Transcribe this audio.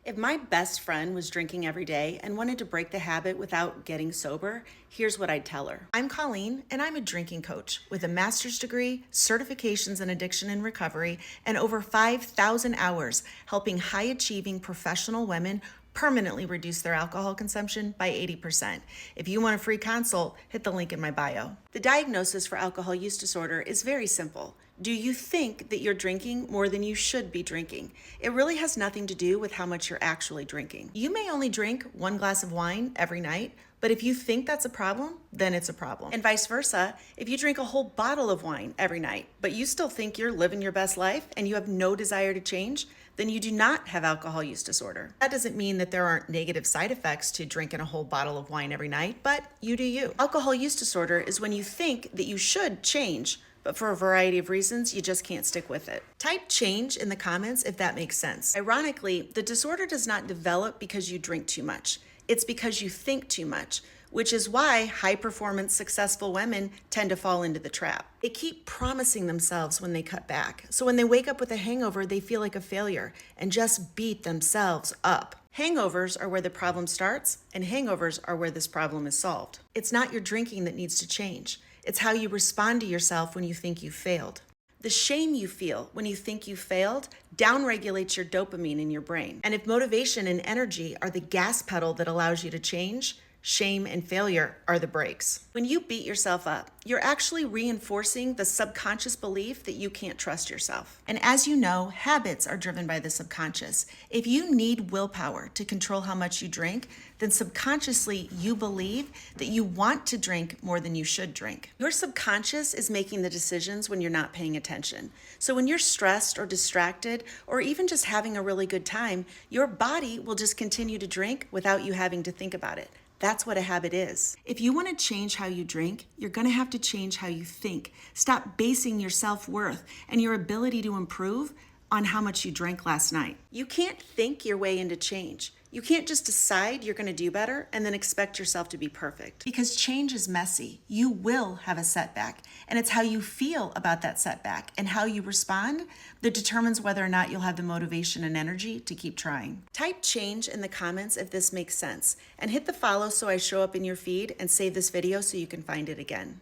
If my best friend was drinking every day and wanted to break the habit without getting sober, here's what I'd tell her. I'm Colleen, and I'm a drinking coach with a master's degree, certifications in addiction and recovery, and over 5,000 hours helping high-achieving professional women permanently reduce their alcohol consumption by 80%. If you want a free consult, hit the link in my bio. The diagnosis for alcohol use disorder is very simple. Do you think that you're drinking more than you should be drinking? It really has nothing to do with how much you're actually drinking. You may only drink 1 glass of wine every night, but if you think that's a problem, then it's a problem. And vice versa, if you drink a whole bottle of wine every night, but you still think you're living your best life and you have no desire to change, then you do not have alcohol use disorder. That doesn't mean that there aren't negative side effects to drinking a whole bottle of wine every night, but you do you. Alcohol use disorder is when you think that you should change, but for a variety of reasons, you just can't stick with it. Type change in the comments if that makes sense. Ironically, the disorder does not develop because you drink too much. It's because you think too much, which is why high-performance, successful women tend to fall into the trap. They keep promising themselves when they cut back. So when they wake up with a hangover, they feel like a failure and just beat themselves up. Hangovers are where the problem starts, and hangovers are where this problem is solved. It's not your drinking that needs to change. It's how you respond to yourself when you think you failed. The shame you feel when you think you failed downregulates your dopamine in your brain. And if motivation and energy are the gas pedal that allows you to change, shame and failure are the brakes. When you beat yourself up, you're actually reinforcing the subconscious belief that you can't trust yourself. And as you know, habits are driven by the subconscious. If you need willpower to control how much you drink, then subconsciously you believe that you want to drink more than you should drink. Your subconscious is making the decisions when you're not paying attention. So when you're stressed or distracted, or even just having a really good time, your body will just continue to drink without you having to think about it. That's what a habit is. If you want to change how you drink, you're going to have to change how you think. Stop basing your self-worth and your ability to improve on how much you drank last night. You can't think your way into change. You can't just decide you're going to do better and then expect yourself to be perfect. Because change is messy. You will have a setback. And it's how you feel about that setback and how you respond that determines whether or not you'll have the motivation and energy to keep trying. Type change in the comments if this makes sense. And hit the follow so I show up in your feed, and save this video so you can find it again.